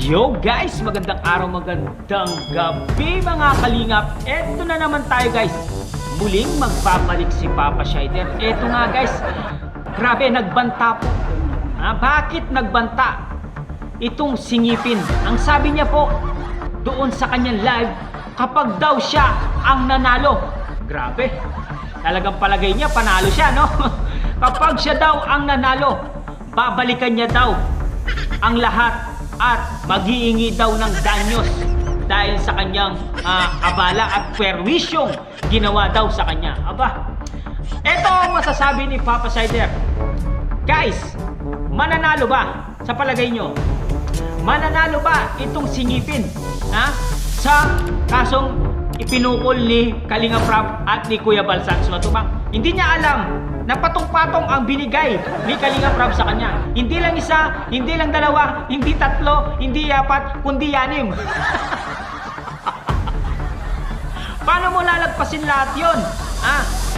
Yo guys, magandang araw, magandang gabi mga kalingap. Eto na naman tayo guys. Muling magbabalik si Papa Shider. Eto nga guys, grabe nagbanta po. Bakit nagbanta? Itong singipin. Ang sabi niya po doon sa kanyang live, kapag daw siya ang nanalo. Grabe. Talagang palagay niya panalo siya, no? Kapag siya daw ang nanalo, babalikan niya daw ang lahat at mag-iingi daw ng danyos dahil sa kanyang abala at perwisyong ginawa daw sa kanya. Aba, eto ang masasabi ni Papa Shider. Guys, mananalo ba sa palagay nyo? Mananalo ba itong singipin sa kasong ipinukol ni Kalinga Prab at ni Kuya Bal Santos Matubang? Hindi niya alam na patong-patong ang binigay ni Kalinga Prab sa kanya. Hindi lang isa, hindi lang dalawa, hindi tatlo, hindi apat, kundi 6. Paano mo lalagpasin lahat yun?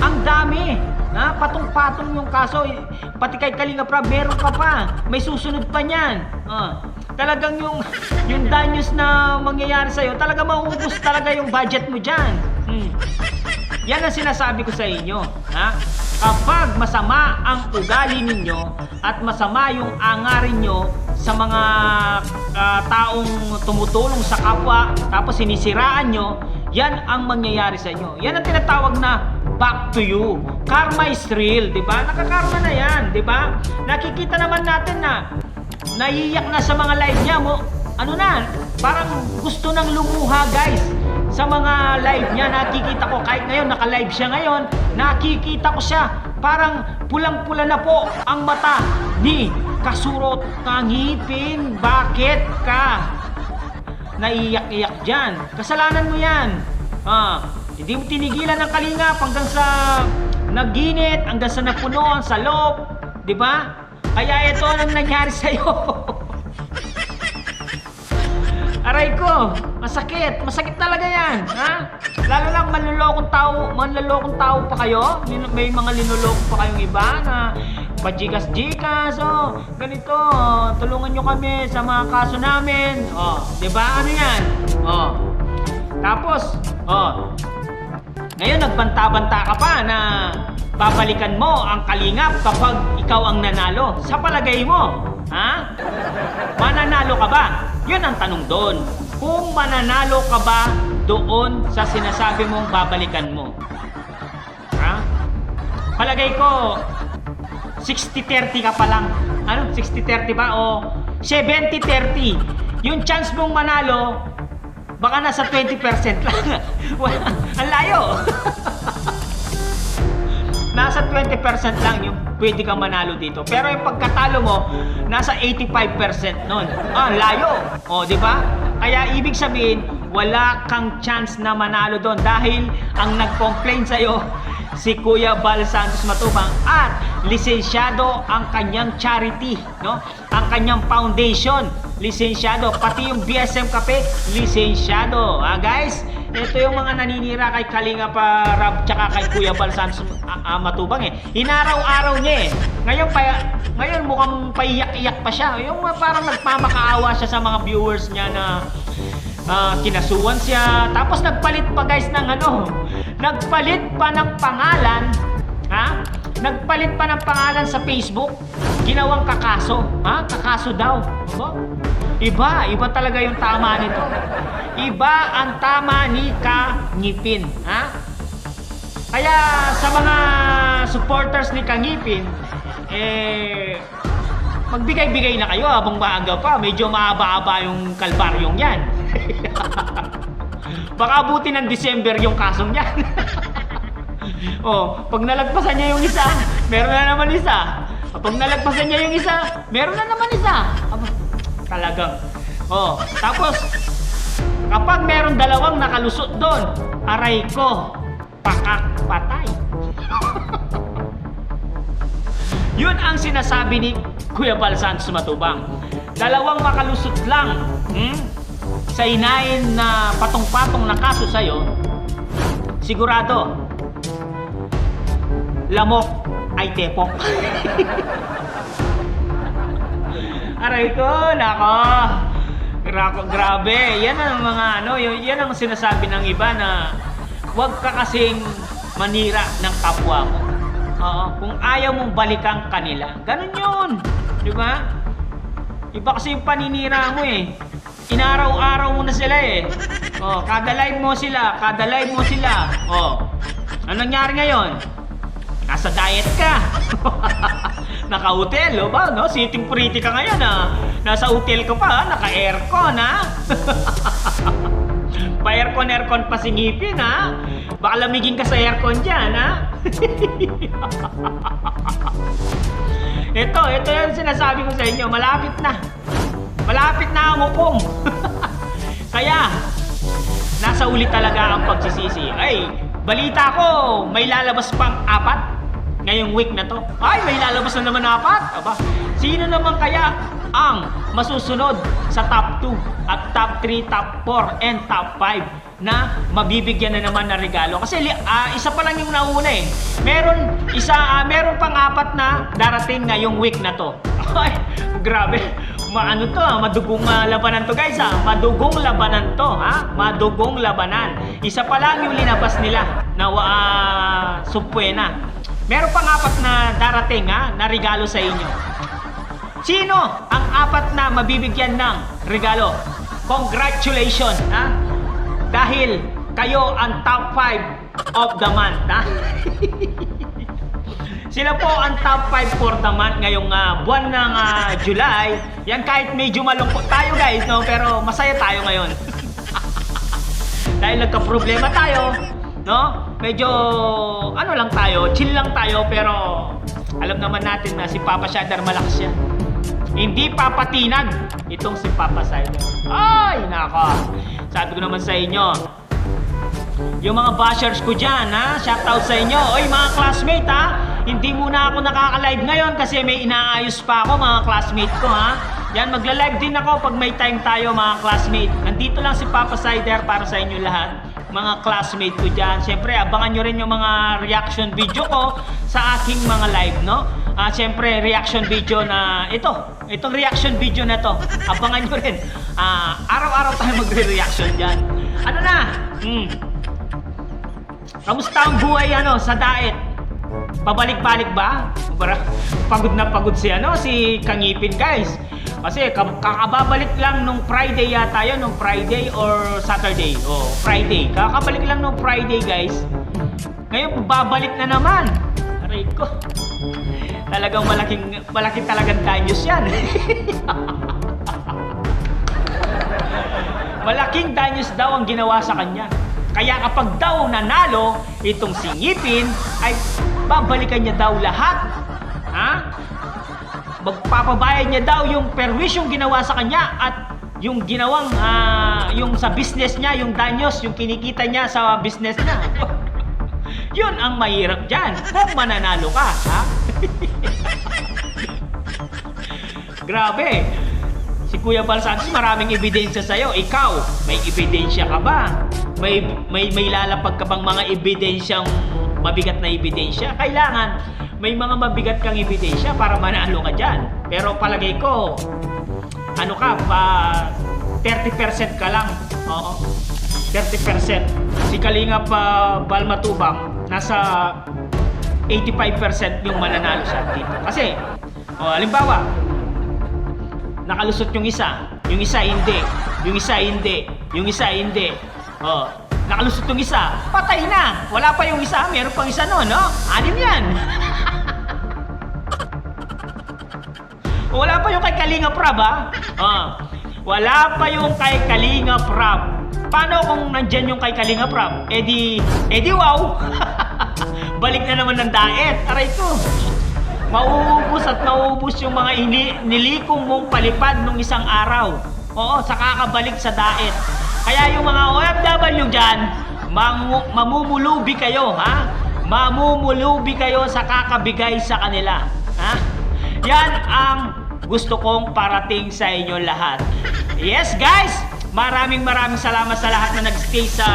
Ang dami. Patong-patong yung kaso. Pati kay Kalinga Prab, meron ka pa. May susunod pa niyan. Talagang yung danyos na mangyayari sa'yo, talaga mauubos talaga yung budget mo dyan. Yan ang sinasabi ko sa inyo. Kapag masama ang ugali ninyo at masama yung angarin nyo sa mga taong tumutulong sa kapwa, tapos sinisiraan nyo, yan ang mangyayari sa inyo. Yan ang tinatawag na back to you. Karma is real, di ba? Nakakarma na yan, di ba? Nakikita naman natin na naiiyak na sa mga live niya mo. Parang gusto nang lumuha, guys. Sa mga live niya, nakikita ko, kahit ngayon, naka-live siya ngayon, nakikita ko siya, parang pulang-pula na po ang mata ni kasurot ng ngipin. Bakit ka naiiyak-iyak dyan? Kasalanan mo yan. Hindi mo tinigilan ng kalingap hanggang sa naginit, hanggang sa napuno sa loob. Di ba? Kaya ito ang nangyari sa'yo. Aray ko, masakit. Masakit talaga yan. Lalo lang manlolokong tao pa kayo. May mga linuloko pa kayong iba na pajikas-jikas. Ganito, tulungan nyo kami sa mga kaso namin. Diba? Ano yan? Tapos, ngayon nagbanta-banta ka pa na babalikan mo ang kalingap kapag ikaw ang nanalo. Sa palagay mo, mananalo ka ba? Yun ang tanong doon. Kung mananalo ka ba doon sa sinasabi mong babalikan mo? Palagay ko 60-30 ka pa lang. 60-30 ba? O 70-30. Yung chance mong manalo, baka nasa 20% lang. Ang layo. Nasa 20% lang yung pwede kang manalo dito. Pero yung pagkatalo mo, nasa 85% nun. Layo. Di ba? Kaya ibig sabihin, wala kang chance na manalo doon dahil ang nag-complain sa'yo si Kuya Bal Santos Matubang at lisensyado ang kanyang charity, no? Ang kanyang foundation, lisensyado. Pati yung BSM Cafe, lisensyado. Guys, ito yung mga naninira kay Kalinga Prab tsaka kay Kuya Bal Santos Matubang Inaraw-araw niya Ngayon mukhang paiyak-iyak pa siya. Yung parang nagpamakaawa siya sa mga viewers niya na kinasuhan siya. Tapos nagpalit pa guys ng nagpalit pa ng pangalan. Nagpalit pa ng pangalan sa Facebook. Ginawang kakaso. Kakaso daw. Iba talaga yung tama nito. Iba ang tama ni Kangipin. Kaya sa mga supporters ni Kangipin, magbigay-bigay na kayo habang maaga pa. Medyo mahaba-haba yung kalbaryong yan. Baka abutin ng December yung kasong yan. Pag nalagpasan niya yung isa, meron na naman isa. Pag nalagpasan niya yung isa, meron na naman isa. Talagang. Tapos, kapag meron dalawang nakalusot doon, aray ko, pakak-patay. Yun ang sinasabi ni Kuya Bal Santos Matubang. Dalawang makalusot lang sa inayin na patong-patong na kaso sa'yo, sigurado, lamok ay tepok. Aray ko, nako. Grabe, yan ang mga ano, yan ang sinasabi ng iba na huwag ka kasing manira ng kapwa mo. Oo, kung ayaw mong balikan kanila, ganun yun. Di ba? Iba kasi yung paninira mo eh. Inaraw-araw mo na sila eh. Oh, kada live mo sila. Oh. Ano nangyari ngayon? Nasa diet ka. Naka-hotel, o ba? No? Sitting pretty ka ngayon, ha? Nasa hotel ka pa, ha? Naka-aircon, ha? Pa-aircon pa si ngipin, ha? Baka lamigin ka sa aircon dyan, ha? Ito yung sinasabi ko sa inyo. Malapit na ang hukom. Kaya, nasa uli talaga ang pagsisisi. Ay, balita ko, may lalabas pang 4 ngayong week na to. Ay, may lalabas na naman 4. Aba, sino naman kaya ang masusunod sa top 2 at top 3, top 4, and top 5 na mabibigyan na naman ng regalo? Kasi isa pa lang yung nauna eh. Meron pang 4 na darating ngayong week na to. Ay, grabe. Maano to, madugong labanan to, guys, ha? Madugong labanan to, ha? Madugong labanan. Isa pa lang yung linabas nila na Subwena. Meron pang 4 na darating, ha, na regalo sa inyo. Sino ang 4 na mabibigyan ng regalo? Congratulations, ha? Dahil kayo ang top 5 of the month, ha? Sila po ang top 5 for the month ngayong buwan ng July. Yan, kahit medyo malungkot tayo, guys, no? Pero masaya tayo ngayon. Dahil nagka-problema tayo, no? Medyo ano lang tayo, chill lang tayo, pero alam naman natin na si Papa Shader malakas yan. Hindi papatinag itong si Papa Shader. Ay, nako. Sabi ko naman sa inyo, yung mga bashers ko dyan, ha? Shoutout sa inyo. Oy, mga classmate, ha? Hindi muna ako nakaka-live ngayon kasi may inaayos pa ako, mga classmate ko, ha? Yan, magla-live din ako pag may time tayo, mga classmate. Nandito lang si Papa Shader para sa inyo lahat, mga classmate ko dyan. Siyempre, abangan nyo rin yung mga reaction video ko sa aking mga live, no? Siyempre, reaction video na itong reaction video na to, abangan nyo rin. Araw-araw tayo magre-reaction dyan. Ano na? Kamusta ang buhay sa diet? Pabalik-balik ba? Pagod na pagod si Kangipin, guys. Kasi kakababalik lang nung Friday yata yun, nung Friday or Saturday. Oh, Friday. Kakabalik lang nung Friday, guys. Ngayon, babalik na naman. Aray ko. Talagang malaking talagang danyos yan. Malaking danyos daw ang ginawa sa kanya. Kaya kapag daw nanalo itong si Ngipin, ay babalikan niya daw lahat. Ha? Magpapabayad niya daw yung perwisyong ginawa sa kanya at yung ginawang yung sa business niya, yung danyos, yung kinikita niya sa business niya. Yun ang mahirap dyan kung mananalo ka, ha? Grabe. Si Kuya Bal Santos, maraming ebidensya sa'yo. Ikaw, may ebidensya ka ba? May lalapag ka bang mga ebidensyang mabigat na ebidensya? Kailangan may mga mabigat kang ebidensya para manalo ka dyan. Pero palagay ko, 30% ka lang. Oo. 30%. Si Kalingap Balmatubang, nasa 85% yung mananalo siya dito. Kasi, halimbawa, nakalusot yung isa hindi, yung isa hindi. Nakalusot yung isa, patay na. Wala pa yung isa, meron pang isa no? 6 yan. Wala pa yung kay Kalingap Rab, ha? Wala pa yung kay Kalingap Rab. Paano kung nandyan yung kay Kalingap Rab? Eh di wow! Balik na naman ng diet. Aray ko. Mauubos yung mga nilikong mong palipad nung isang araw. Oo, sa kakabalik sa diet. Kaya yung mga OFW dyan, mamumulubi kayo, ha? Mamumulubi kayo sa kakabigay sa kanila. Ha? Yan ang gusto kong parating sa inyo lahat. Yes, guys! Maraming salamat sa lahat na nag-stay sa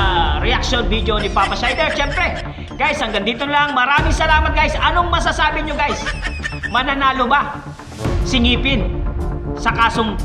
reaction video ni Papa Shader. Siyempre, guys, hanggang dito lang. Maraming salamat, guys. Anong masasabi nyo, guys? Mananalo ba si Ngipin sa kasong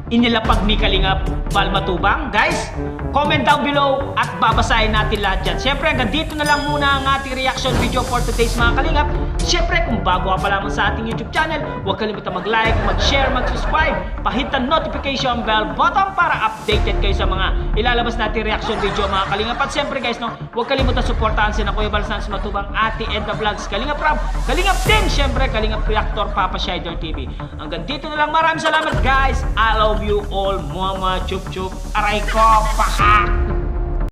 inilapag ni Kalingap Val Matubang? Guys, comment down below at babasahin natin lahat yan. Siyempre, hanggang dito na lang muna ang ating reaction video for today's mga Kalingap. Siyempre, kung bago ka pa lamang sa ating YouTube channel, huwag kalimutan mag-like, mag-share, mag-subscribe, pahit ang notification bell button para updated kayo sa mga ilalabas natin reaction video mga Kalingap. At siyempre guys, no, huwag kalimutan suportahan si Kuya Val Santos Matubang, Ate Edna Vlogs, Kalingap Rob, Kalingap din, siyempre Kalingap Reactor, Papa Shider TV. Hanggang dito na lang, maraming salamat guys. I love you all, mama, chup chup, aray ko, paka.